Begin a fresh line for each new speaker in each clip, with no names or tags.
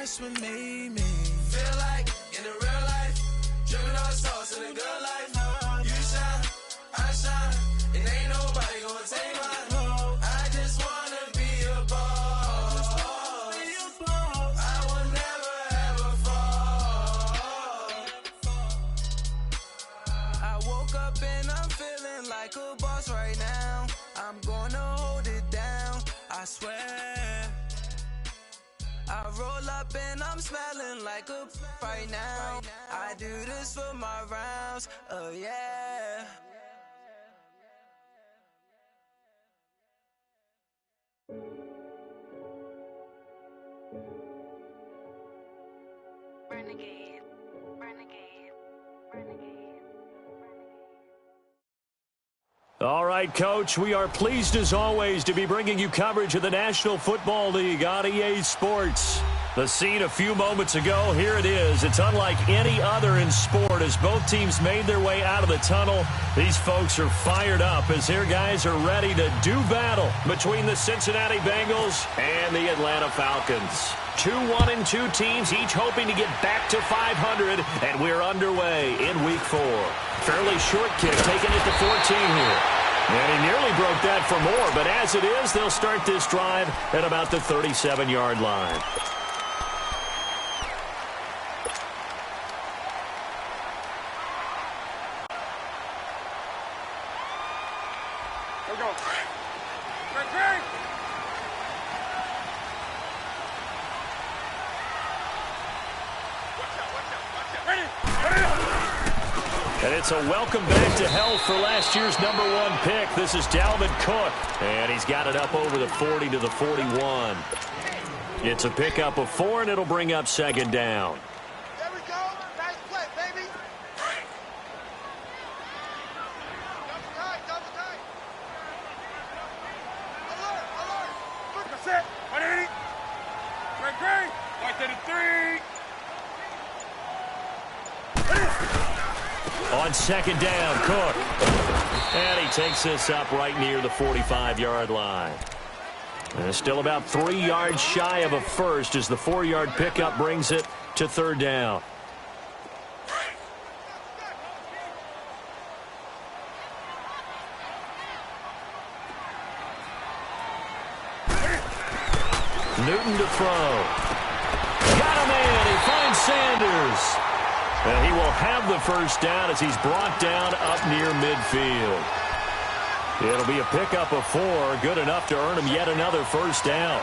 that's what made me feel like in the real life, dripping all sauce in the good life. You shine, I shine, and ain't nobody gonna take mine. I just wanna be a boss. I will never ever fall. I woke up and I'm feeling like a boss right now. I'm gonna hold it down, I swear. I roll up and I'm smelling like a right now. I do this for my rounds, oh yeah.
Renegade, renegade, renegade.
All right, Coach, we are pleased as always to be bringing you coverage of the National Football League on EA Sports. The scene a few moments ago, here it is. It's unlike any other in sport as both teams made their way out of the tunnel. These folks are fired up as their guys are ready to do battle between the Cincinnati Bengals and the Atlanta Falcons. 2-1-2 teams, each hoping to get back to 500, and we're underway in Week 4. Fairly short kick, taking it to 14 here. And he nearly broke that for more, but as it is, they'll start this drive at about the 37-yard line.
Here we go. Great. Watch out. Ready.
And it's a welcome back to health for last year's #1 pick. This is Dalvin Cook. And he's got it up over the 40 to the 41. It's a pickup of 4, and it'll bring up second down.
There we go. Nice play, baby. Double tight. Alert. Look, that's it. 180. Great. 133.
On second down, Cook. And he takes this up right near the 45-yard line. And it's still about 3 yards shy of a first as the 4-yard pickup brings it to third down. Newton to throw. Got a man. He finds Sanders. And he will have the first down as he's brought down up near midfield. It'll be a pickup of 4, good enough to earn him yet another first down.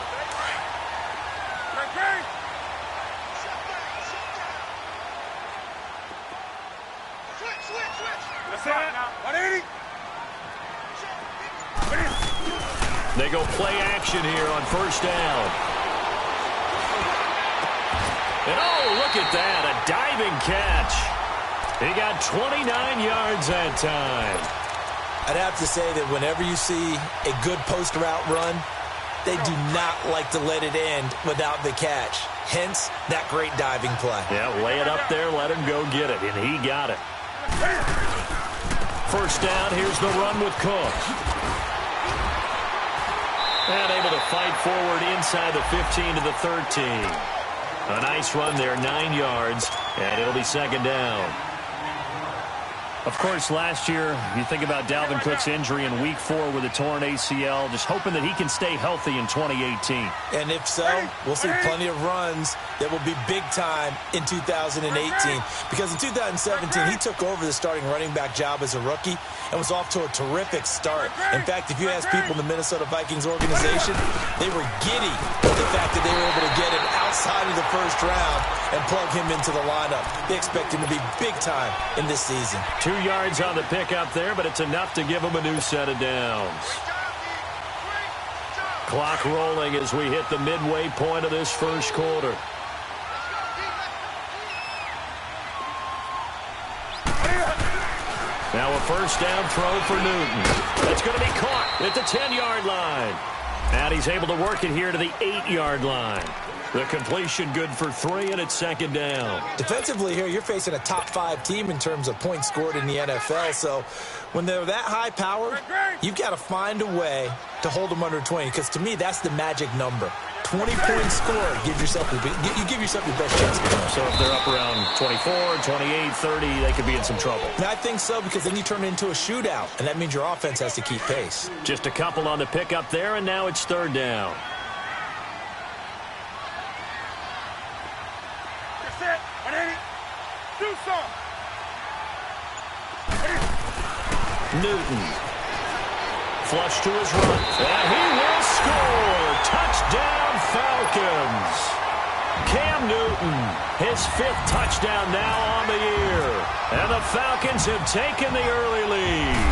They go play action here on first down. And oh, look at that, a diving catch. He got 29 yards that time.
I'd have to say that whenever you see a good post route run, they do not like to let it end without the catch. Hence, that great diving play.
Yeah, lay it up there, let him go get it, and he got it. First down, here's the run with Cook. And able to fight forward inside the 15 to the 13. A nice run there, 9 yards, and it'll be second down. Of course, last year, you think about Dalvin Cook's injury in Week 4 with a torn ACL, just hoping that he can stay healthy in 2018.
And if so, we'll see plenty of runs that will be big time in 2018. Because in 2017, he took over the starting running back job as a rookie and was off to a terrific start. In fact, if you ask people in the Minnesota Vikings organization, they were giddy with the fact that they were able to get him outside of the first round and plug him into the lineup. They expect him to be big time in this season.
2 yards on the pickup there, but it's enough to give him a new set of downs. Clock rolling as we hit the midway point of this first quarter. Now a first down throw for Newton. That's going to be caught at the 10-yard line. And he's able to work it here to the 8-yard line. The completion good for 3, and it's second down.
Defensively here, you're facing a top 5 team in terms of points scored in the NFL. So when they're that high powered, you've got to find a way to hold them under 20. Because to me, that's the magic number. 20 points scored, you give yourself your best chance to win.
So if they're up around 24, 28, 30, they could be in some trouble.
And I think so, because then you turn it into a shootout, and that means your offense has to keep pace.
Just a couple on the pickup there, and now it's third down.
Set. 180. Do some.
Newton. Flush to his right. And he will score. Touchdown, Falcons. Cam Newton, his 5th touchdown now on the year. And the Falcons have taken the early lead.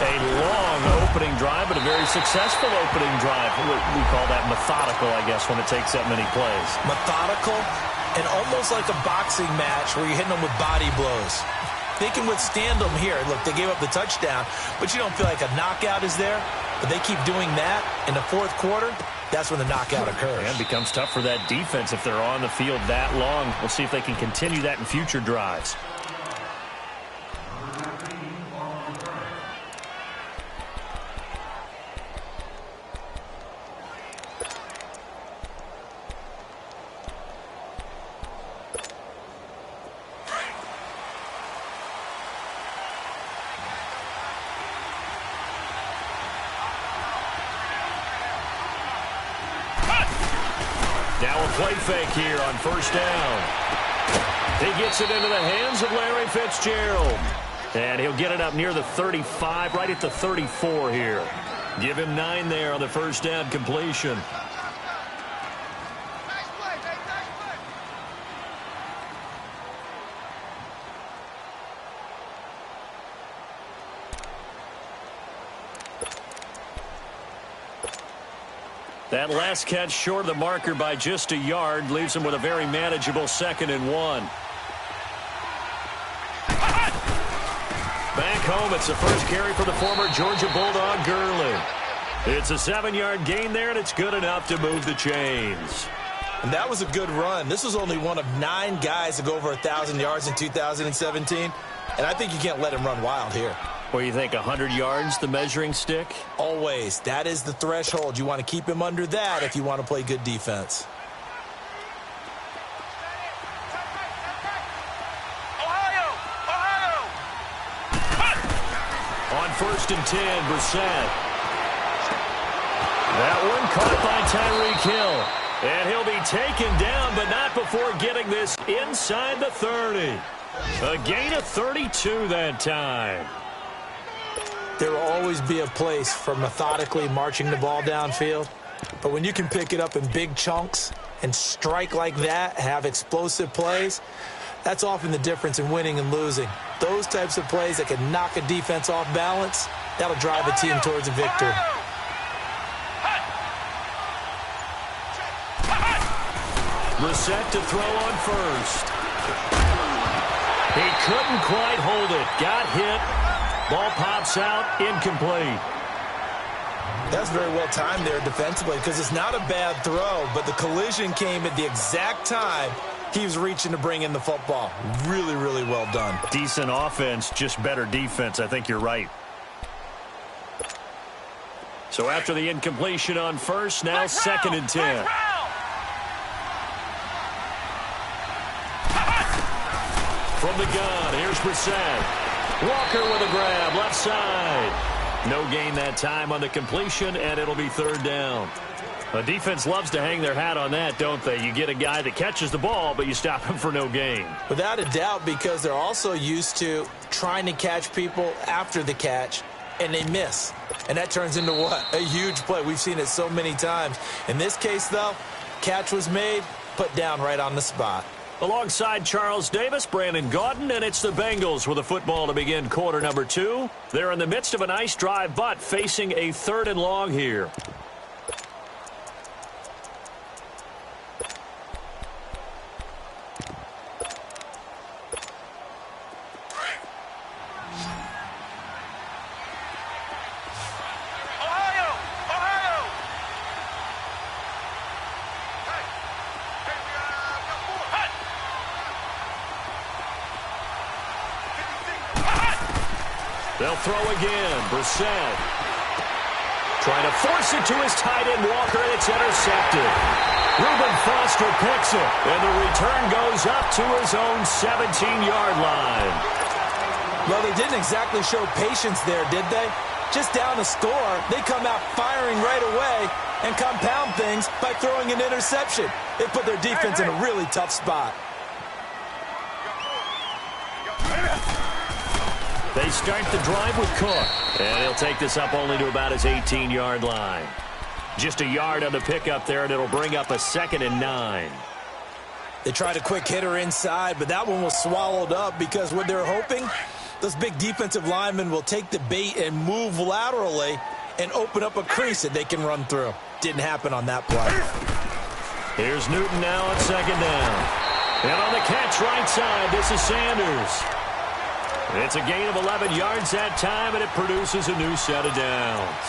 A long opening drive, but a very successful opening drive. We call that methodical, I guess, when it takes that many plays.
Methodical and almost like a boxing match where you're hitting them with body blows. They can withstand them here. Look, they gave up the touchdown, but you don't feel like a knockout is there. But they keep doing that in the 4th quarter. That's when the knockout occurs.
And it becomes tough for that defense if they're on the field that long. We'll see if they can continue that in future drives. Now a play fake here on first down. He gets it into the hands of Larry Fitzgerald. And he'll get it up near the 35, right at the 34 here. Give him 9 there on the first down completion.
Nice play, baby. Nice play.
That last catch short of the marker by just a yard leaves him with a very manageable 2nd and 1. Back home, it's the first carry for the former Georgia Bulldog Gurley. It's a 7-yard gain there, and it's good enough to move the chains.
And that was a good run. This was only one of 9 guys to go over 1,000 yards in 2017. And I think you can't let him run wild here.
What do you think, 100 yards, the measuring stick?
Always. That is the threshold. You want to keep him under that if you want to play good defense.
Ohio!
On 1st and 10, Brissett. That one caught by Tyreek Hill. And he'll be taken down, but not before getting this inside the 30. A gain of 32 that time.
There will always be a place for methodically marching the ball downfield. But when you can pick it up in big chunks and strike like that, have explosive plays, that's often the difference in winning and losing. Those types of plays that can knock a defense off balance, that'll drive a team towards a victory.
Brissett to throw on first. He couldn't quite hold it. Got hit. Ball pops out, incomplete.
That's very well timed there defensively because it's not a bad throw, but the collision came at the exact time he was reaching to bring in the football. Really, really well done.
Decent offense, just better defense. I think you're right. So after the incompletion on first, now 2nd and 10. From the gun, here's Brissett. Walker with a grab, left side. No gain that time on the completion, and it'll be 3rd down. The defense loves to hang their hat on that, don't they? You get a guy that catches the ball, but you stop him for no gain.
Without a doubt, because they're also used to trying to catch people after the catch, and they miss. And that turns into what? A huge play. We've seen it so many times. In this case, though, catch was made, put down right on the spot.
Alongside Charles Davis, Brandon Gaudin, and it's the Bengals with the football to begin quarter number 2. They're in the midst of a nice drive, but facing a 3rd and long here. They'll throw again. Brissett trying to force it to his tight end, Walker, and it's intercepted. Reuben Foster picks it, and the return goes up to his own 17-yard line.
Well, they didn't exactly show patience there, did they? Just down a score, they come out firing right away and compound things by throwing an interception. They put their defense in a really tough spot.
They start the drive with Cook, and he'll take this up only to about his 18-yard line. Just a yard on the pickup there, and it'll bring up a 2nd and 9.
They tried a quick hitter inside, but that one was swallowed up because what they're hoping, those big defensive linemen will take the bait and move laterally and open up a crease that they can run through. Didn't happen on that play.
Here's Newton now on 2nd down. And on the catch right side, this is Sanders. It's a gain of 11 yards that time, and it produces a new set of downs.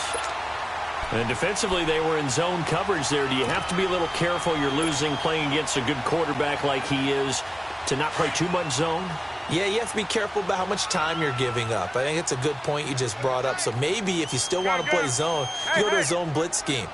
And defensively, they were in zone coverage there. Do you have to be a little careful? You're losing playing against a good quarterback like he is to not play too much zone?
Yeah, you have to be careful about how much time you're giving up. I think it's a good point you just brought up. So maybe if you still want to play zone, you go to a zone blitz scheme.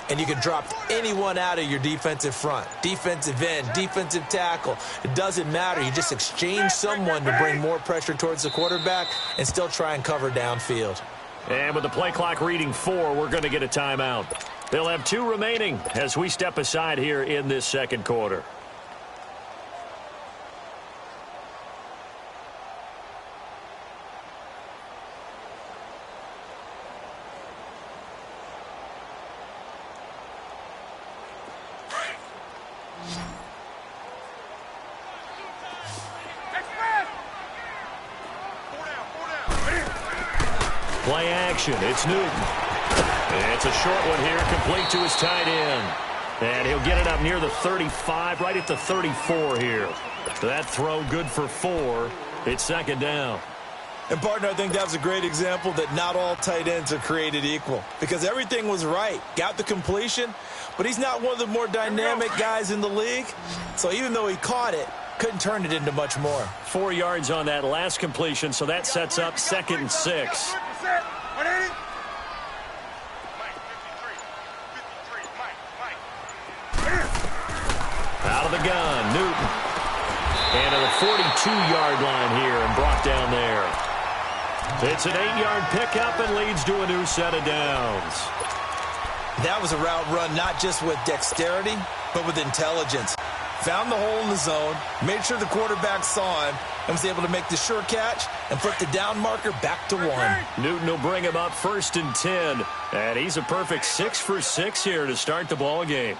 And you can drop anyone out of your defensive front. Defensive end, defensive tackle. It doesn't matter. You just exchange someone to bring more pressure towards the quarterback and still try and cover downfield.
And with the play clock reading 4, we're going to get a timeout. They'll have 2 remaining as we step aside here in this second quarter. Play action. It's Newton. It's a short one here, complete to his tight end. And he'll get it up near the 35, right at the 34 here. That throw good for 4. It's 2nd down.
And, partner, I think that was a great example that not all tight ends are created equal. Because everything was right. Got the completion, but he's not one of the more dynamic guys in the league. So even though he caught it, couldn't turn it into much more.
4 yards on that last completion, so that sets up 2nd and 6. Out of the gun, Newton. And to the 42-yard line here and brought down there. It's an 8-yard pickup and leads to a new set of downs.
That was a route run not just with dexterity, but with intelligence. Found the hole in the zone, made sure the quarterback saw him, and was able to make the sure catch and put the down marker back to 1. Newton
will bring him up 1st and 10. And he's a perfect 6 for 6 here to start the ball game.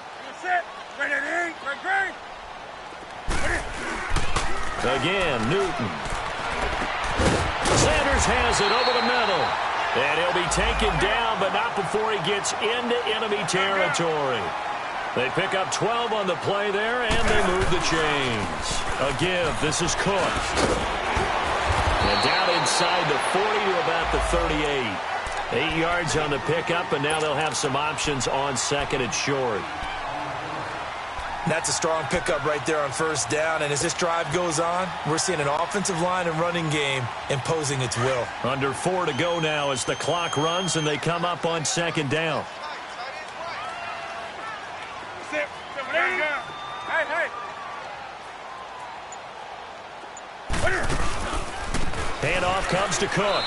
Again, Newton. Sanders has it over the middle. And he'll be taken down, but not before he gets into enemy territory. They pick up 12 on the play there, and they move the chains. A give. This is Cook. And down inside the 40 to about the 38. 8 yards on the pickup, and now they'll have some options on 2nd and short.
That's a strong pickup right there on 1st down, and as this drive goes on, we're seeing an offensive line and running game imposing its will.
Under 4 to go now as the clock runs, and they come up on 2nd down. Handoff comes to Cook.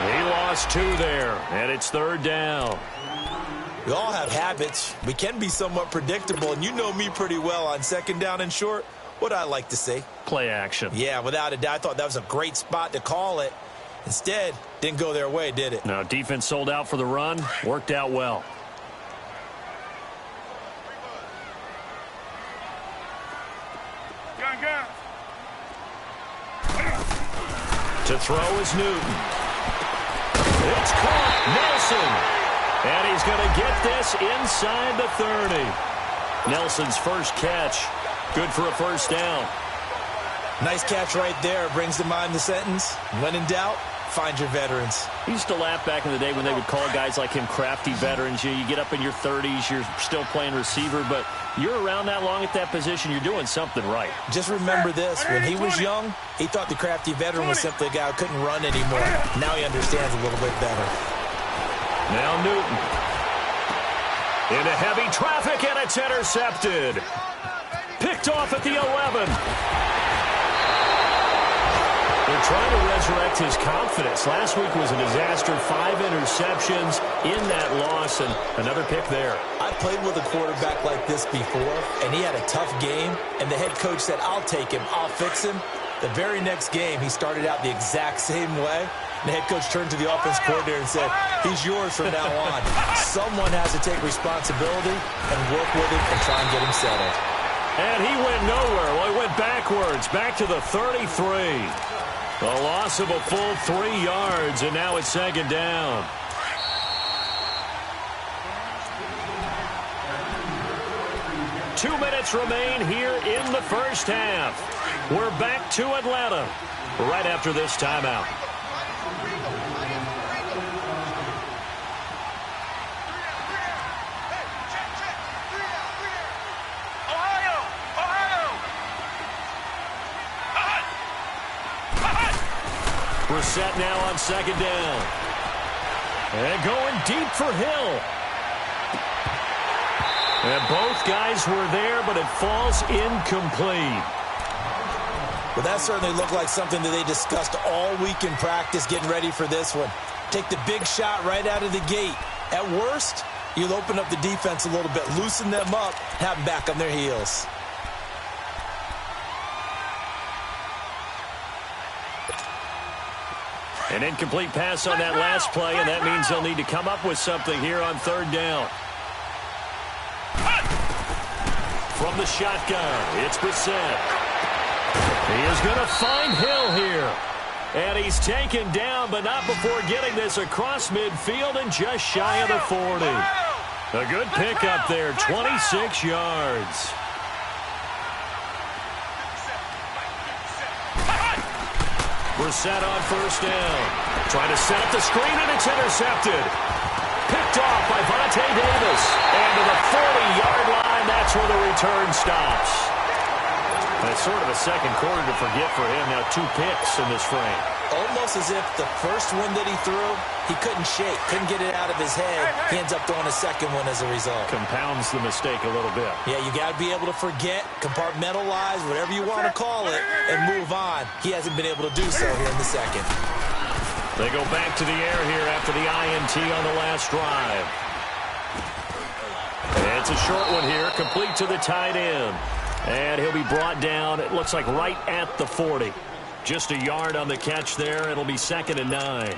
He lost 2 there, and it's 3rd down.
We all have habits. We can be somewhat predictable, and you know me pretty well on 2nd down and short. What I like to say?
Play action.
Yeah, without a doubt. I thought that was a great spot to call it. Instead, didn't go their way, did it?
No, defense sold out for the run. Worked out well. To throw is Newton. It's caught. Nelson. And he's going to get this inside the 30. Nelson's first catch. Good for a 1st down.
Nice catch right there. Brings to mind the sentence. When in doubt, find your veterans.
I used to laugh back in the day when they would call guys like him crafty veterans. You get up in your 30s, you're still playing receiver, but you're around that long at that position, you're doing something right.
Just remember this, when he was young, he thought the crafty veteran was simply a guy who couldn't run anymore. Now he understands a little bit better.
Now Newton. Into heavy traffic, and it's intercepted. Picked off at the 11. They're trying to resurrect his confidence. Last week was a disaster. 5 interceptions in that loss, and another pick there.
I played with a quarterback like this before, and he had a tough game, and the head coach said, I'll take him, I'll fix him. The very next game, he started out the exact same way. And the head coach turned to the offense coordinator and said, he's yours from now on. Someone has to take responsibility and work with him and try and get him settled.
And he went nowhere. Well, he went backwards, back to the 33. A loss of a full 3 yards, and now it's second down. Two minutes remain here in the first half. We're back to Atlanta right after this timeout. We're set now on second down. And going deep for Hill. And both guys were there, but it falls incomplete.
Well, that certainly looked like something that they discussed all week in practice getting ready for this one. Take the big shot right out of the gate. At worst, you'll open up the defense a little bit, loosen them up, have them back on their heels.
An incomplete pass on that last play, and that means they'll need to come up with something here on third down. From the shotgun, it's Brissett. He is going to find Hill here. And he's taken down, but not before getting this across midfield and just shy of the 40. A good pickup there, 26 yards. Brissett on first down. Trying to set up the screen, and it's intercepted. Picked off by Vontae Davis. And to the 40-yard line, that's where the return stops. That's sort of a second quarter to forget for him. Now 2 picks in this frame.
Almost as if the first one that he threw, he couldn't shake, couldn't get it out of his head. He ends up throwing a second one as a result.
Compounds the mistake a little bit.
Yeah, you got to be able to forget, compartmentalize, whatever you want to call it, and move on. He hasn't been able to do so here in the second.
They go back to the air here after the INT on the last drive. And it's a short one here, complete to the tight end. And he'll be brought down, it looks like right at the 40. Just a yard on the catch there. It'll be 2nd and 9.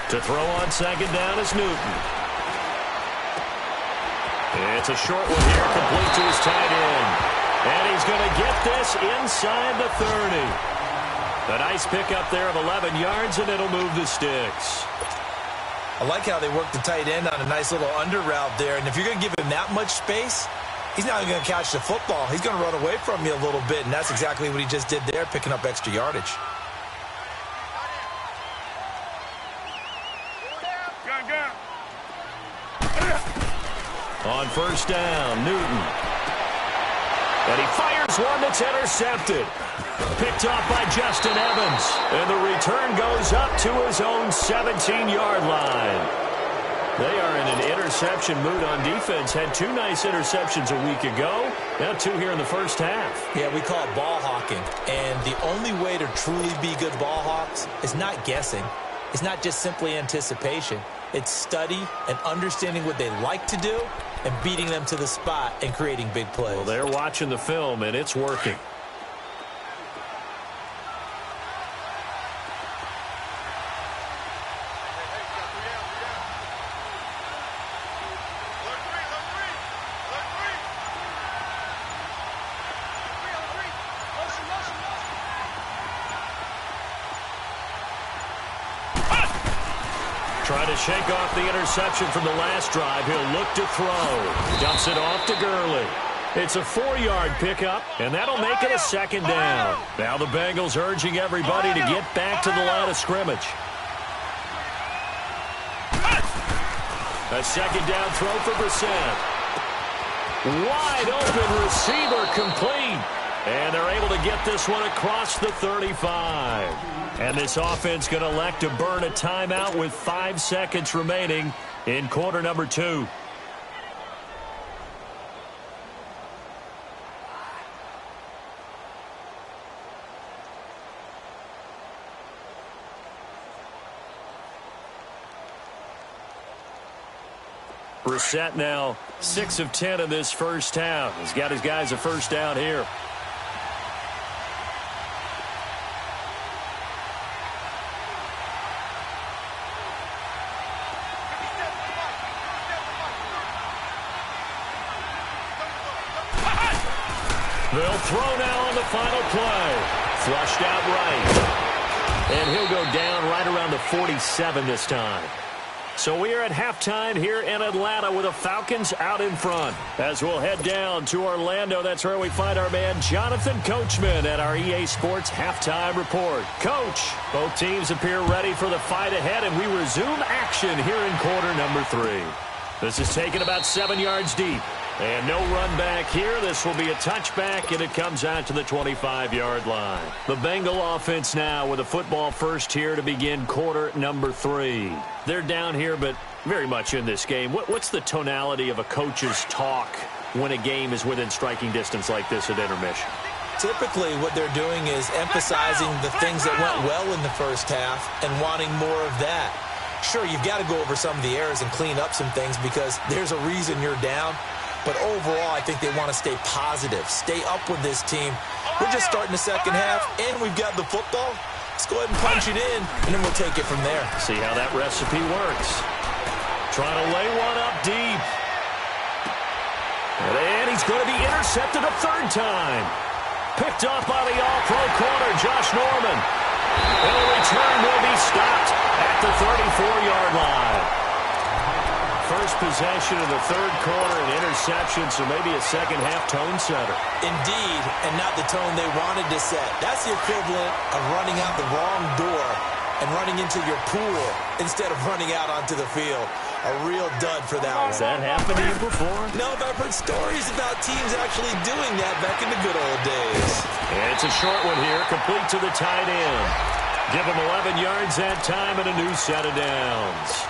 To throw on second down is Newton. It's a short one here, complete to his tight end. And he's going to get this inside the 30. A nice pickup there of 11 yards, and it'll move the sticks.
I like how they work the tight end on a nice little under route there. And if you're going to give him that much space, he's not even going to catch the football. He's going to run away from you a little bit, and that's exactly what he just did there, picking up extra yardage.
On first down, Newton. And he fires one that's intercepted. Picked off by Justin Evans. And the return goes up to his own 17-yard line. They are in an interception mood on defense. Had 2 nice interceptions a week ago. Now 2 here in the first half.
Yeah, we call it ball hawking. And the only way to truly be good ball hawks is not guessing. It's not just simply anticipation. It's study and understanding what they like to do and beating them to the spot and creating big plays.
Well, they're watching the film, and it's working. Trying to shake off the interception from the last drive. He'll look to throw. Dumps it off to Gurley. It's a 4-yard pickup, and that'll make it a second down. Now the Bengals urging everybody to get back to the line of scrimmage. A second down throw for Brissett. Wide open receiver complete. And they're able to get this one across the 35. And this offense going to elect to burn a timeout with 5 seconds remaining in quarter number 2. Brissett now 6 of 10 in this first half. He's got his guys a first down here. They'll throw now on the final play. Flushed out right. And he'll go down right around the 47 this time. So we are at halftime here in Atlanta with the Falcons out in front. As we'll head down to Orlando, that's where we find our man Jonathan Coachman at our EA Sports Halftime Report. Coach, both teams appear ready for the fight ahead, and we resume action here in quarter number 3. This is taken about 7 yards deep. And no run back here. This will be a touchback, and it comes out to the 25-yard line. The Bengal offense now with a football first here to begin quarter number 3. They're down here, but very much in this game. What's the tonality of a coach's talk when a game is within striking distance like this at intermission?
Typically, what they're doing is emphasizing the things that went well in the first half and wanting more of that. Sure, you've got to go over some of the errors and clean up some things because there's a reason you're down. But overall, I think they want to stay positive, stay up with this team. We're just starting the second half, and we've got the football. Let's go ahead and punch it in, and then we'll take it from there.
See how that recipe works. Trying to lay one up deep. And he's going to be intercepted a third time. Picked off by the all-pro corner, Josh Norman. And the return will be stopped at the 34-yard line. First possession of the third quarter, an interception, so maybe a second-half tone setter.
Indeed, and not the tone they wanted to set. That's the equivalent of running out the wrong door and running into your pool instead of running out onto the field. A real dud for that one.
Has that happened to you before?
No, but I've heard stories about teams actually doing that back in the good old days.
And it's a short one here, complete to the tight end. Give him 11 yards that time and a new set of downs.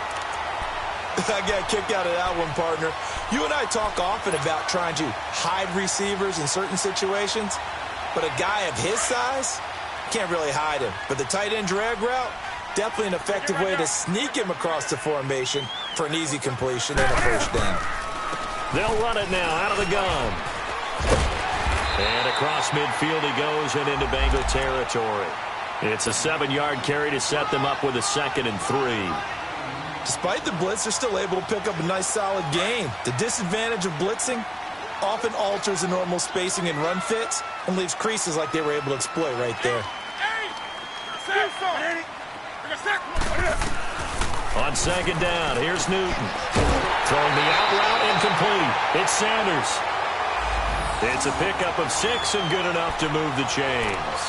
I got kicked out of that one, partner. You and I talk often about trying to hide receivers in certain situations, but a guy of his size can't really hide him. But the tight end drag route, definitely an effective way to sneak him across the formation for an easy completion and a first down.
They'll run it now out of the gun. And across midfield he goes and into Bengal territory. It's a 7-yard carry to set them up with a 2nd and 3.
Despite the blitz, they're still able to pick up a nice, solid gain. The disadvantage of blitzing often alters the normal spacing and run fits and leaves creases like they were able to exploit right there.
On second down, here's Newton. Throwing the out route incomplete. It's Sanders. It's a pickup of 6 and good enough to move the chains.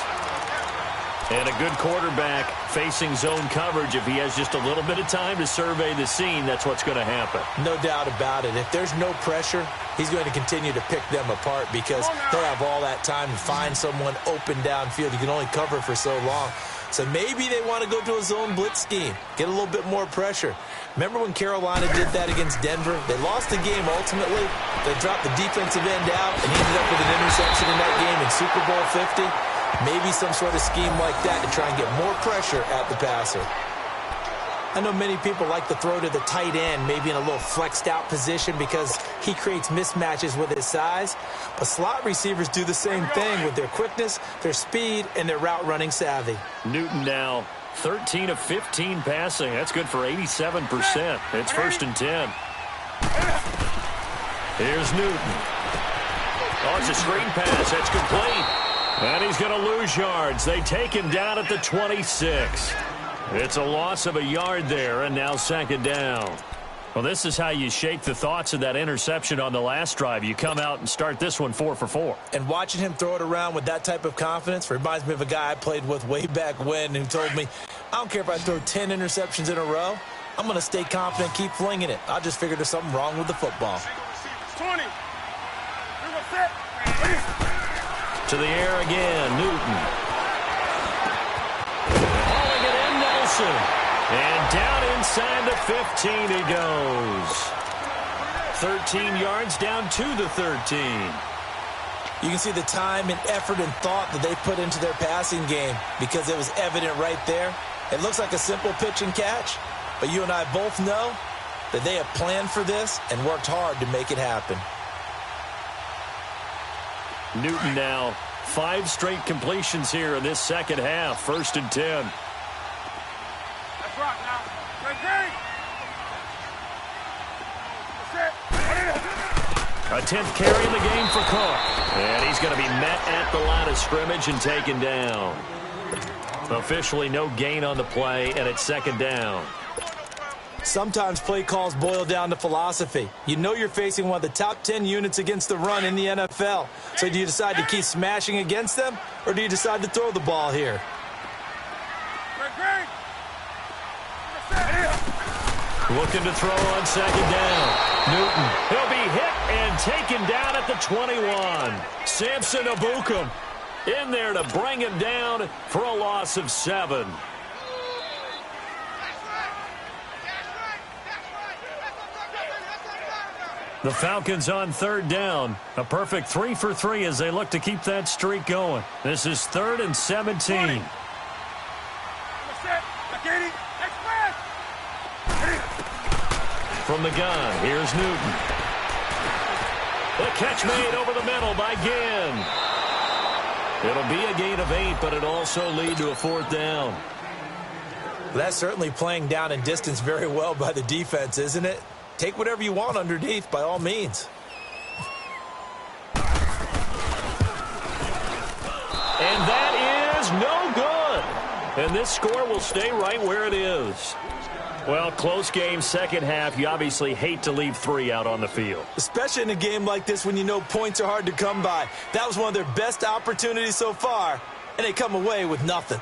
And a good quarterback facing zone coverage. If he has just a little bit of time to survey the scene, that's what's going to happen.
No doubt about it. If there's no pressure, he's going to continue to pick them apart because they'll have all that time to find someone open downfield. You can only cover for so long. So maybe they want to go to a zone blitz scheme, get a little bit more pressure. Remember when Carolina did that against Denver? They lost the game ultimately. They dropped the defensive end out and ended up with an interception in that game in Super Bowl 50. Maybe some sort of scheme like that to try and get more pressure at the passer. I know many people like to throw to the tight end, maybe in a little flexed out position because he creates mismatches with his size. But slot receivers do the same thing with their quickness, their speed, and their route running savvy.
Newton now 13 of 15 passing. That's good for 87%. It's 1st and 10. Here's Newton. Oh, it's a screen pass. That's complete. And he's going to lose yards. They take him down at the 26. It's a loss of a yard there, and now second down. Well, this is how you shake the thoughts of that interception on the last drive. You come out and start this one 4 for 4.
And watching him throw it around with that type of confidence reminds me of a guy I played with way back when who told me, I don't care if I throw 10 interceptions in a row. I'm going to stay confident, keep flinging it. I just figured there's something wrong with the football.
20.
To the air again, Newton. Hauling it in, Nelson. And down inside the 15 he goes. 13 yards down to the 13.
You can see the time and effort and thought that they put into their passing game because it was evident right there. It looks like a simple pitch and catch, but you and I both know that they have planned for this and worked hard to make it happen.
Newton now 5 straight completions here in this second half. 1st and 10.
Let's rock now. Great.
A 10th carry in the game for Cook. And he's going to be met at the line of scrimmage and taken down. Officially no gain on the play, and it's second down.
Sometimes play calls boil down to philosophy. You know you're facing one of the top 10 units against the run in the NFL. So do you decide to keep smashing against them, or do you decide to throw the ball here?
Looking to throw on second down. Newton, he'll be hit and taken down at the 21. Samson Abukum in there to bring him down for a loss of 7. The Falcons on 3rd down. A perfect 3 for 3 as they look to keep that streak going. This is 3rd and 17. From the gun, here's Newton. The catch made over the middle by Ginn. It'll be a gain of 8, but it'll also lead to a 4th down.
That's certainly playing down and distance very well by the defense, isn't it? Take whatever you want underneath, by all means.
And that is no good. And this score will stay right where it is. Well, close game, second half. You obviously hate to leave 3 out on the field.
Especially in a game like this when you know points are hard to come by. That was one of their best opportunities so far, and they come away with nothing.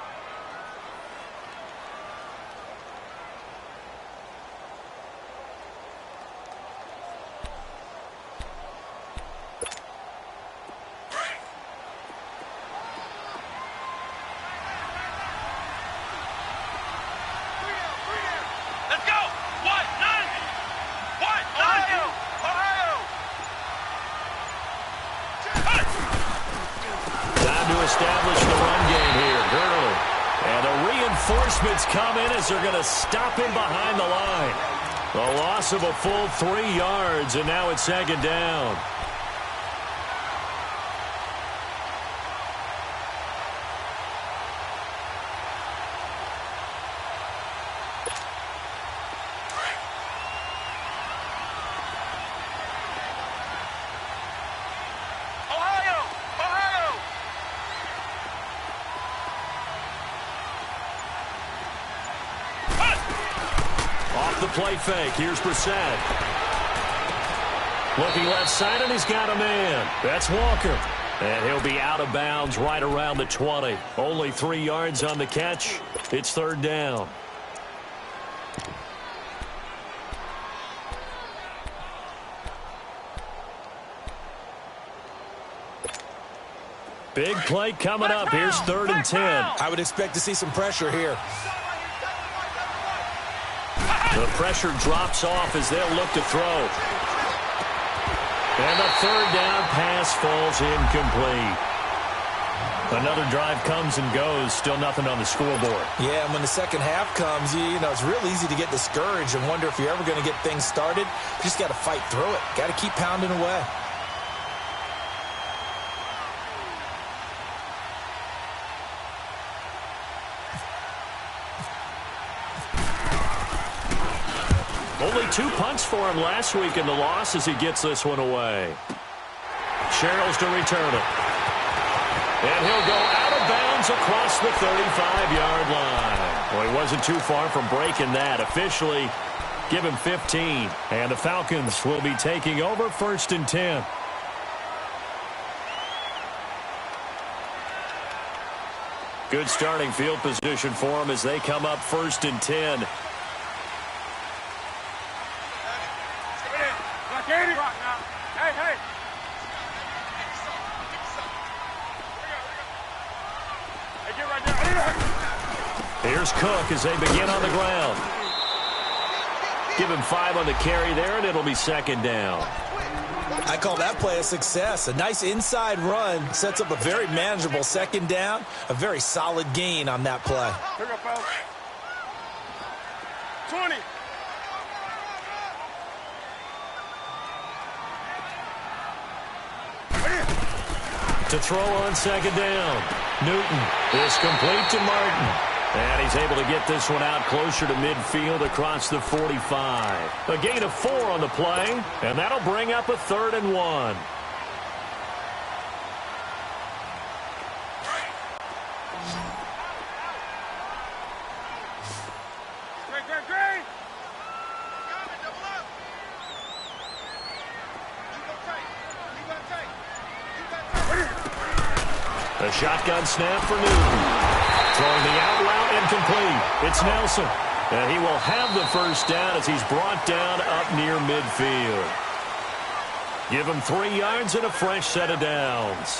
Reinforcements come in as they're going to stop him behind the line. The loss of a full 3 yards, and now it's second down. Play fake. Here's Brissett. Looking left side, and he's got a man. That's Walker. And he'll be out of bounds right around the 20. Only 3 yards on the catch. It's 3rd down. Big play coming up. Here's 3rd and 10.
I would expect to see some pressure here.
The pressure drops off as they'll look to throw. And the 3rd down pass falls incomplete. Another drive comes and goes. Still nothing on the scoreboard.
Yeah, and when the second half comes, you know, it's real easy to get discouraged and wonder if you're ever going to get things started. You just got to fight through it. Got to keep pounding away.
Only 2 punts for him last week in the loss as he gets this one away. Sherrills to return it. And he'll go out of bounds across the 35-yard line. Well, he wasn't too far from breaking that. Officially, give him 15. And the Falcons will be taking over 1st and 10. Good starting field position for them as they come up 1st and 10.
Hey. Get right there.
Here's Cook as they begin on the ground. Give him 5 on the carry there, and it'll be 2nd down.
I call that play a success. A nice inside run sets up a very manageable 2nd down. A very solid gain on that play.
Pick up, fellas. 20.
To throw on 2nd down. Newton is complete to Martin. And he's able to get this one out closer to midfield across the 45. A gain of 4 on the play, and that'll bring up a 3rd and 1.
Great.
A shotgun snap for Newton. Throwing the out route incomplete. It's Nelson. And he will have the 1st down as he's brought down up near midfield. Give him 3 yards and a fresh set of downs.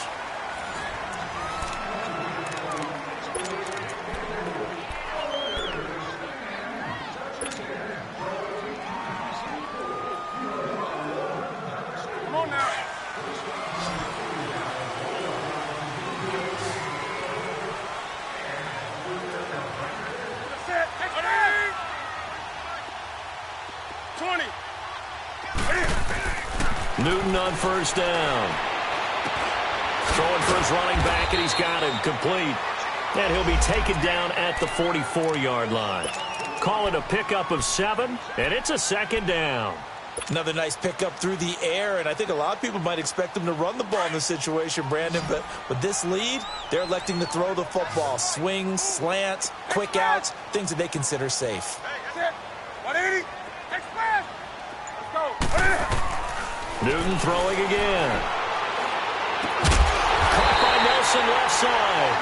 Come on now.
Newton on 1st down. Throwing for his running back, and he's got him complete. And he'll be taken down at the 44-yard line. Call it a pickup of 7, and it's a 2nd down.
Another nice pickup through the air, and I think a lot of people might expect them to run the ball in this situation, Brandon, but with this lead, they're electing to throw the football. Swings, slants, quick outs, things that they consider safe.
Hey, that's it. 180. Express. Let's go.
Newton throwing again. Caught by Nelson left side.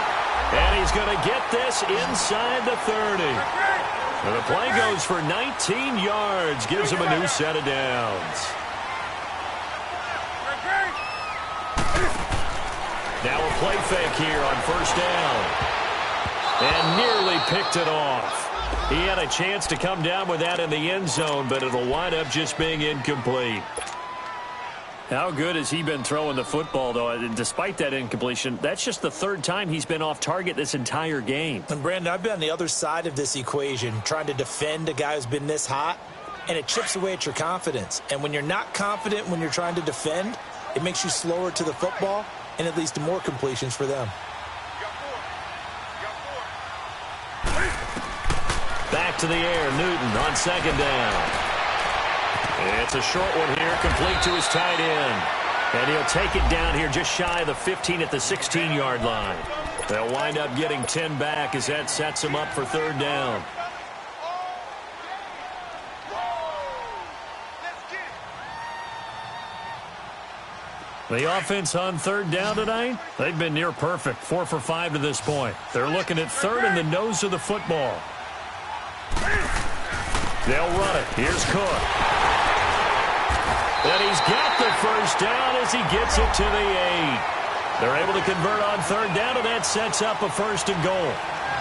And he's going to get this inside the 30. And the play goes for 19 yards. Gives him a new set of downs. Now a play fake here on 1st down. And nearly picked it off. He had a chance to come down with that in the end zone, but it'll wind up just being incomplete. How good has he been throwing the football, though? Despite that incompletion, that's just the 3rd time he's been off target this entire game.
And, Brandon, I've been on the other side of this equation, trying to defend a guy who's been this hot, and it chips away at your confidence. And when you're not confident when you're trying to defend, it makes you slower to the football, and it leads to more completions for them.
Back to the air, Newton on 2nd down. It's a short one here, complete to his tight end. And he'll take it down here just shy of the 15 at the 16-yard line. They'll wind up getting 10 back as that sets them up for 3rd down. The offense on 3rd down tonight, they've been near perfect, 4 for 5 to this point. They're looking at 3rd in the nose of the football. They'll run it. Here's Cook. And he's got the 1st down as he gets it to the 8. They're able to convert on 3rd down, and that sets up a 1st and goal.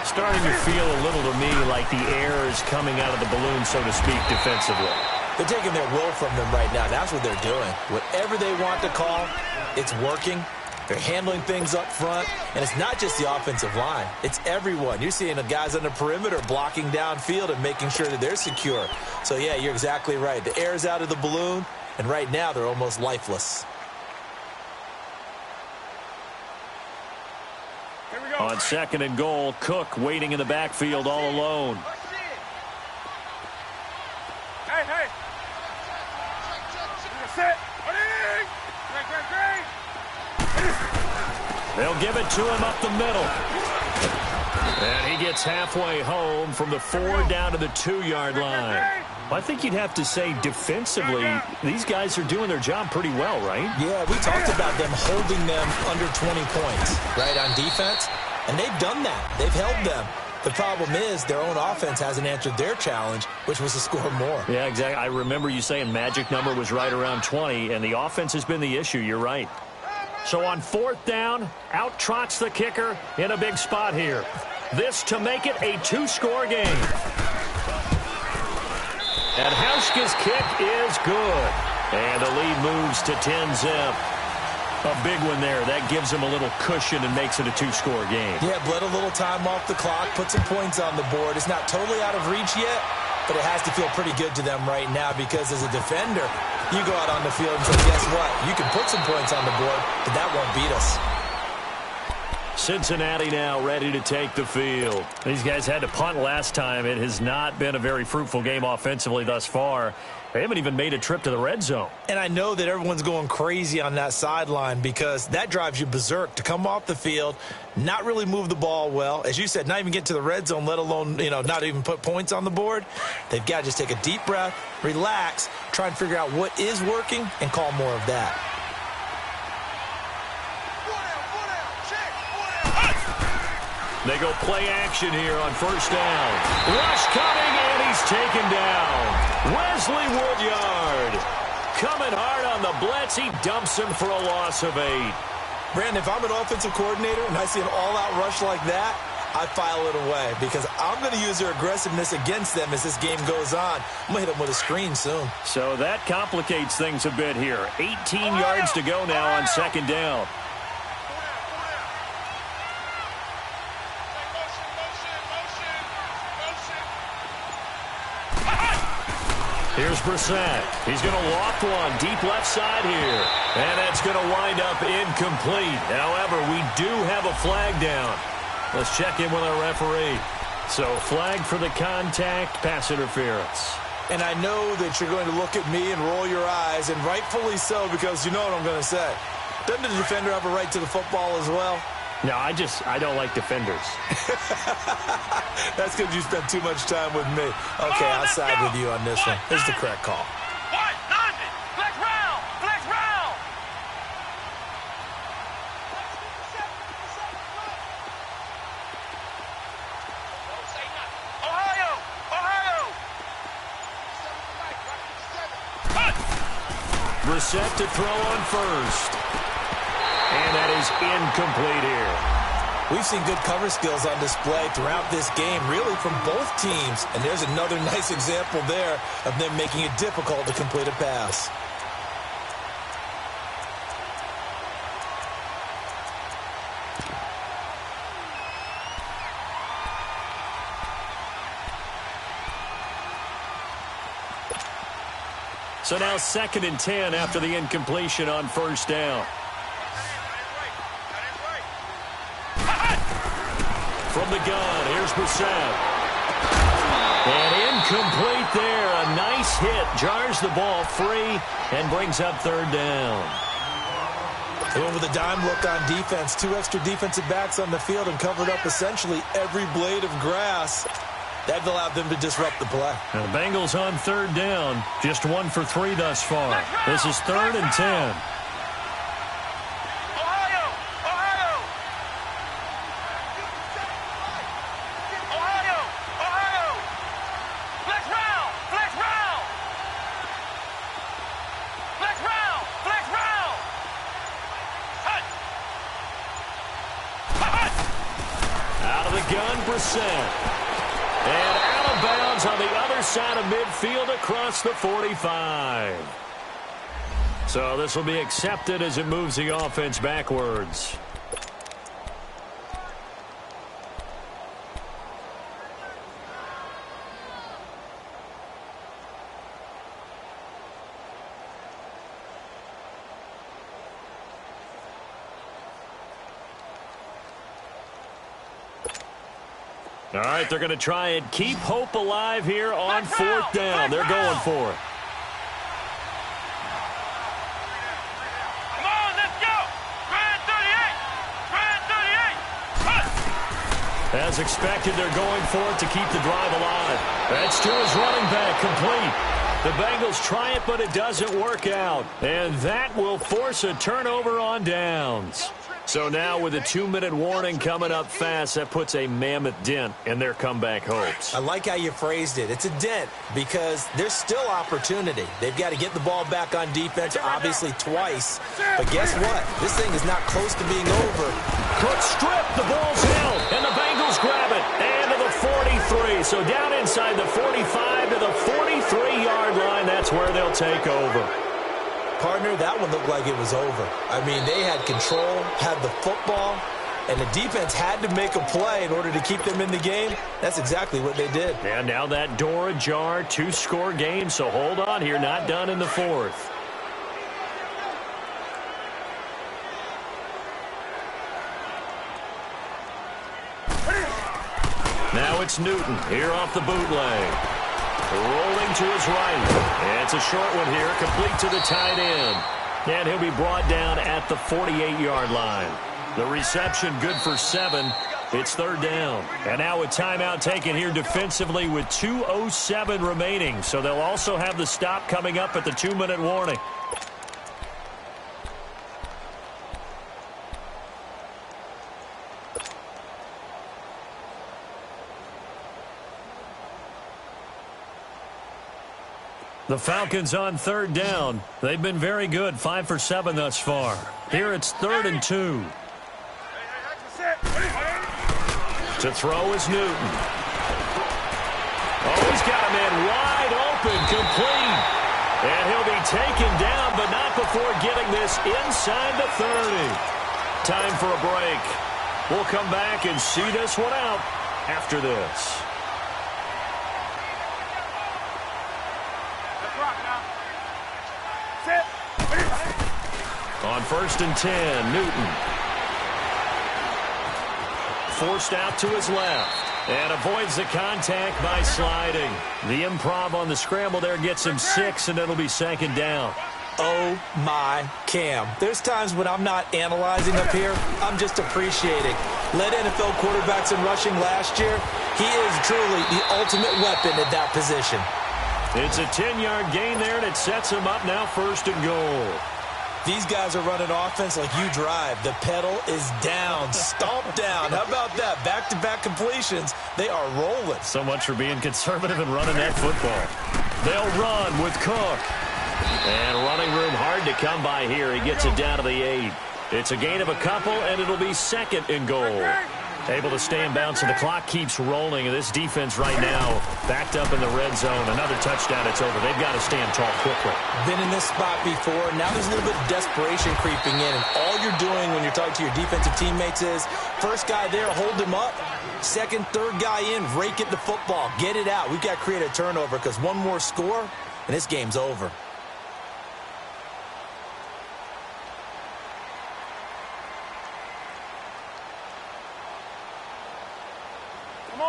Starting to feel a little to me like the air is coming out of the balloon, so to speak, defensively.
They're taking their will from them right now. That's what they're doing. Whatever they want to call, it's working. They're handling things up front, and it's not just the offensive line. It's everyone. You're seeing the guys on the perimeter blocking downfield and making sure that they're secure. So, yeah, you're exactly right. The air's out of the balloon, and right now they're almost lifeless.
Here we go.
On 2nd and goal, Cook waiting in the backfield all alone.
Hey. Set. Great.
They'll give it to him up the middle. And he gets halfway home from the 4 down to the 2-yard line. I think you'd have to say defensively, these guys are doing their job pretty well, right?
Yeah, we talked about them holding them under 20 points, right, on defense. And they've done that. They've held them. The problem is their own offense hasn't answered their challenge, which was to score more.
Yeah, exactly. I remember you saying magic number was right around 20, and the offense has been the issue. You're right. So on 4th down, out trots the kicker in a big spot here. This to make it a 2-score game. And Hauschka's kick is good. And the lead moves to 10-zip. A big one there. That gives them a little cushion and makes it a 2-score game.
Yeah, bled a little time off the clock, put some points on the board. It's not totally out of reach yet, but it has to feel pretty good to them right now because as a defender, you go out on the field and say, guess what? You can put some points on the board, but that won't beat us.
Cincinnati now ready to take the field. These guys had to punt last time. It has not been a very fruitful game offensively thus far. They haven't even made a trip to the red zone.
And I know that everyone's going crazy on that sideline because that drives you berserk to come off the field, not really move the ball well. As you said, not even get to the red zone, let alone, not even put points on the board. They've got to just take a deep breath, relax, try and figure out what is working, and call more of that.
They go play action here on 1st down. Rush coming, and he's taken down. Wesley Woodyard coming hard on the blitz. He dumps him for a loss of 8.
Brandon, if I'm an offensive coordinator and I see an all-out rush like that, I file it away because I'm going to use their aggressiveness against them as this game goes on. I'm going to hit them with a screen soon.
So that complicates things a bit here. 18 yards to go now on 2nd down. Here's Brissett. He's going to loft one deep left side here. And that's going to wind up incomplete. However, we do have a flag down. Let's check in with our referee. So flag for the contact, pass interference.
And I know that you're going to look at me and roll your eyes, and rightfully so, because you know what I'm going to say. Doesn't the defender have a right to the football as well?
No, I don't like defenders.
That's because you spent too much time with me. Okay, I'll side with you on this one. Here's the correct call.
Brissett to throw on 1st. And that is incomplete here.
We've seen good cover skills on display throughout this game, really from both teams. And there's another nice example there of them making it difficult to complete a pass.
So now 2nd and 10 after the incompletion on 1st down. From the gun, here's Brissett. And incomplete there. A nice hit. Jars the ball free and brings up 3rd down.
They went with a dime look on defense. 2 extra defensive backs on the field and covered up essentially every blade of grass. That allowed them to disrupt the play.
Now the Bengals on 3rd down. Just 1 for 3 thus far. This is 3rd and 10. And out of bounds on the other side of midfield across the 45. So this will be accepted as it moves the offense backwards. All right, they're going to try and keep hope alive here on 4th down. They're going for it.
Come on, let's go. Grand 38. Grand 38.
And As expected, they're going for it to keep the drive alive. That's to his running back, complete. The Bengals try it, but it doesn't work out. And that will force a turnover on downs. So now with a 2-minute warning coming up fast, that puts a mammoth dent in their comeback hopes.
I like how you phrased it. It's a dent because there's still opportunity. They've got to get the ball back on defense, obviously twice. But guess what? This thing is not close to being over.
Cook strip, the ball's held, and the Bengals grab it. And to the 43. So down inside the 45 to the 43-yard line, that's where they'll take over.
Partner, that one looked like it was over. I mean, they had control, had the football, and the defense had to make a play in order to keep them in the game. That's exactly what they did.
And now that door ajar, 2-score game, so hold on here, not done in the fourth. Now it's Newton here off the bootleg. Rolling to his right. And it's a short one here, complete to the tight end. And he'll be brought down at the 48-yard line. The reception good for 7. It's third down. And now a timeout taken here defensively with 2:07 remaining. So they'll also have the stop coming up at the 2-minute warning. The Falcons on third down. They've been very good, 5 for 7 thus far. Here it's 3rd and 2. To throw is Newton. Oh, he's got a man wide open, complete. And he'll be taken down, but not before getting this inside the 30. Time for a break. We'll come back and see this one out after this. On 1st and 10, Newton. Forced out to his left. And avoids the contact by sliding. The improv on the scramble there gets him 6, and it'll be 2nd down.
Oh, my Cam. There's times when I'm not analyzing up here. I'm just appreciating. Led NFL quarterbacks in rushing last year. He is truly the ultimate weapon at that position.
It's a 10-yard gain there, and it sets him up now 1st and goal.
These guys are running offense like you drive. The pedal is down, stomp down. How about that? Back-to-back completions. They are rolling.
So much for being conservative and running that football. They'll run with Cook. And running room hard to come by here. He gets it down to the 8. It's a gain of a couple, and it'll be 2nd and goal. Able to stay in bounds, so the clock keeps rolling. And this defense right now backed up in the red zone. Another touchdown, it's over. They've got to stand tall quickly.
Been in this spot before. Now there's a little bit of desperation creeping in. And all you're doing when you're talking to your defensive teammates is, first guy there, hold him up. Second, third guy in, rake at the football. Get it out. We've got to create a turnover because one more score, and this game's over.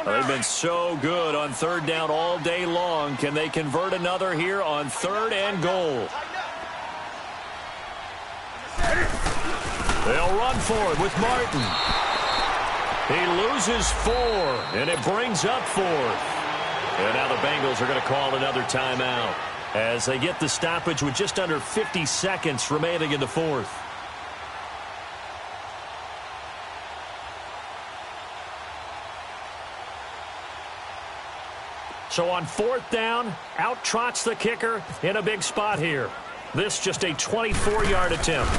They've been so good on 3rd down all day long. Can they convert another here on 3rd and goal? They'll run for it with Martin. He loses 4, and it brings up 4th. And now the Bengals are going to call another timeout as they get the stoppage with just under 50 seconds remaining in the 4th. So on 4th down, out trots the kicker in a big spot here. This just a 24-yard attempt.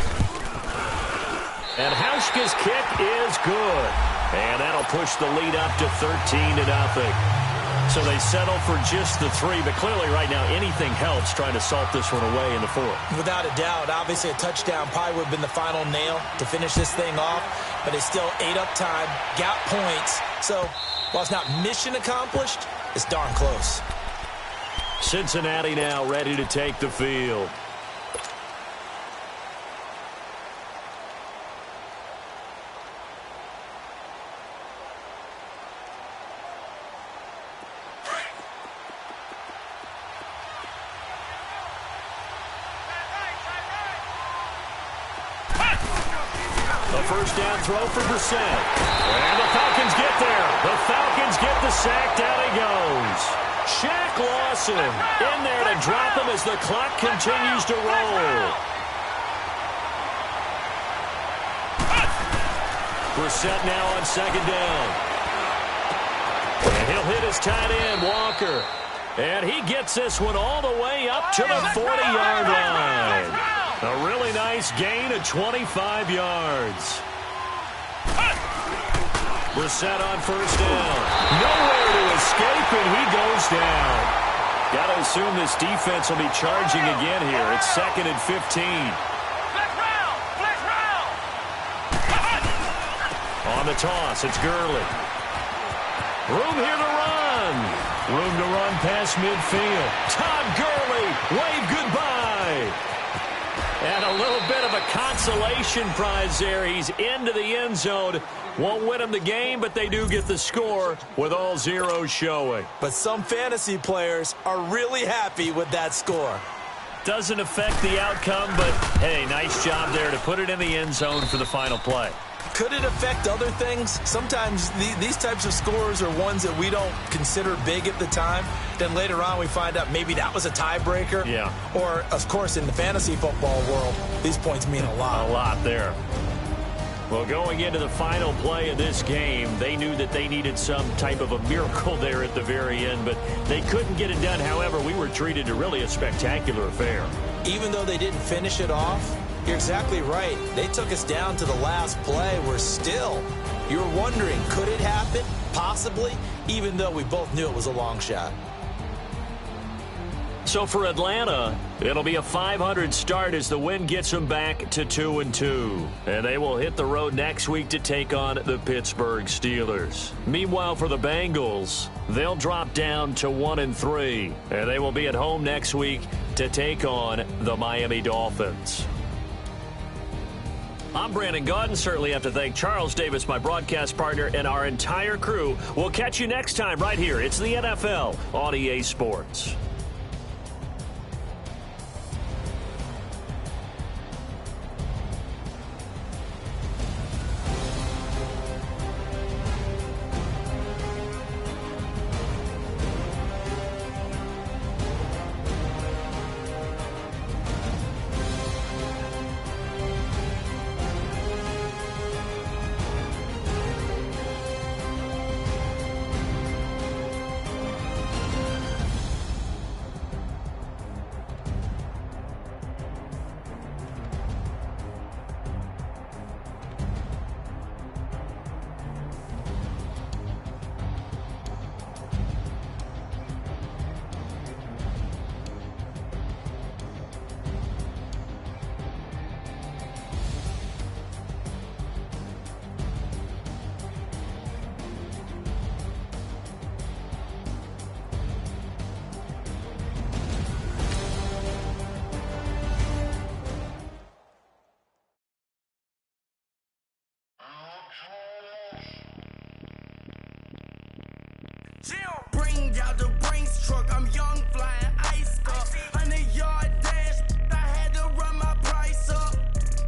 And Hauschka's kick is good. And that'll push the lead up to 13-0. So they settle for just the 3, but clearly right now anything helps trying to salt this one away in the 4th.
Without a doubt, obviously a touchdown probably would have been the final nail to finish this thing off, but they still ate up time, got points. So while it's not mission accomplished, it's darn close.
Cincinnati now ready to take the field. A first down throw for Brissett. And the Falcons get there. The Falcons get the sack. Down he goes. Shaq Lawson in there to drop him as the clock continues to roll. Brissett now on second down. And he'll hit his tight end, Walker. And he gets this one all the way up to the 40-yard line. A really nice gain of 25 yards. Brissett on first down. Nowhere to escape, and he goes down. Got to assume this defense will be charging again here. It's 2nd and 15. On the toss, it's Gurley. Room here to run. Room to run past midfield. Todd Gurley, wave goodbye. And a little bit of a consolation prize there. He's into the end zone. Won't win him the game, but they do get the score with all zeros showing.
But some fantasy players are really happy with that score.
Doesn't affect the outcome, but, hey, nice job there to put it in the end zone for the final play.
Could it affect other things? Sometimes these types of scores are ones that we don't consider big at the time. Then later on we find out maybe that was a tiebreaker.
Yeah.
Or, of course, in the fantasy football world, these points mean a lot.
A lot there. Well, going into the final play of this game, they knew that they needed some type of a miracle there at the very end, but they couldn't get it done. However, we were treated to really a spectacular affair.
Even though they didn't finish it off, you're exactly right. They took us down to the last play. We're still, you're wondering, could it happen? Possibly, even though we both knew it was a long shot.
So for Atlanta, it'll be a 500 start as the win gets them back to 2-2. And they will hit the road next week to take on the Pittsburgh Steelers. Meanwhile, for the Bengals, they'll drop down to 1-3. And they will be at home next week to take on the Miami Dolphins. I'm Brandon Gaudin. Certainly have to thank Charles Davis, my broadcast partner, and our entire crew. We'll catch you next time right here. It's the NFL on EA Sports.
Bring out the Brinks truck, I'm young, flying ice up. 100-yard dash, I had to run my price up.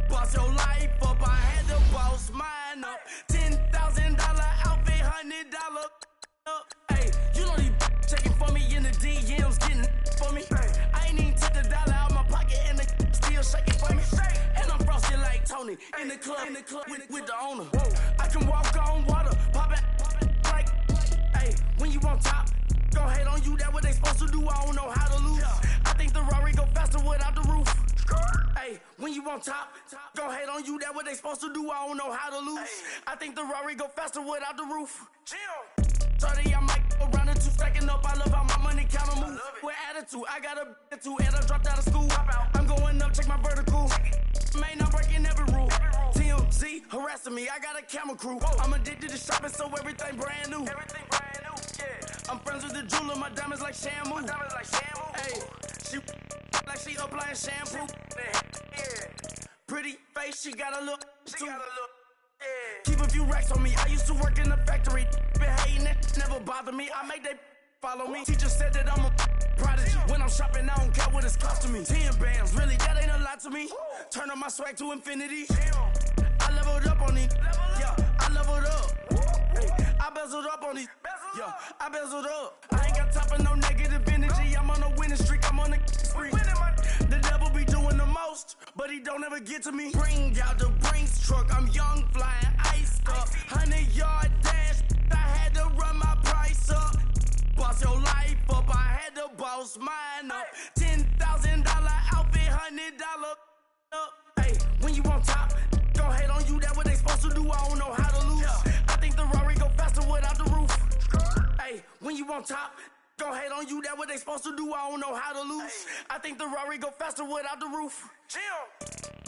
Boss your life up, I had to boss mine up. $10,000 outfit, $100 up. Hey, you know these checking for me in the DMs, getting for me. I ain't even took the dollar out my pocket and the still shaking for me. And I'm frosted like Tony in the club with the owner. I can walk on water, pop it like, hey, when you on top. Gon' hate on you, that what they supposed to do, I don't know how to lose. I think the Rari go faster without the roof. Hey, when you on top, gon' hate on you, that what they supposed to do, I don't know how to lose. I think the Rari go faster without the roof. 30, I might go around the two, stacking up, I love how my money counter move. With attitude, I got a attitude, and I dropped out of school. I'm going up, check my vertical. Man, I'm breaking every rule. TMZ harassing me, I got a camera crew. I'm addicted to shopping, so everything brand new. I'm friends with the jeweler, my diamonds like shampoo. Hey, she like she applying shampoo. Pretty face, she got a look too. Keep a few racks on me. I used to work in the factory. Been hating it, never bother me. I make they follow me. Teacher said that I'm a prodigy. When I'm shopping, I don't care what it's costing me. 10 bands, really, that ain't a lot to me. Turn up my swag to infinity. I level leveled up on these. Yeah, I leveled up. Hey, I bezeled up on these. Yeah, I bezeled up. I ain't got time for no negative energy. I'm on a winning streak. I'm on a spree. The devil be doing the most, but he don't ever get to me. Bring out the Brinks truck. I'm young, flying, iced up. 100-yard dash. I had to run my price up. Boss your life up. I had to boss mine up. $10,000 outfit, $100 up. Hey, when you on top, don't hate on you. That what they supposed to do. I don't know how to lose. I think the Rari go faster without the roof. Hey, when you on top, don't hate on you. That what they supposed to do. I don't know how to lose. I think the Rari go faster without the roof. Chill.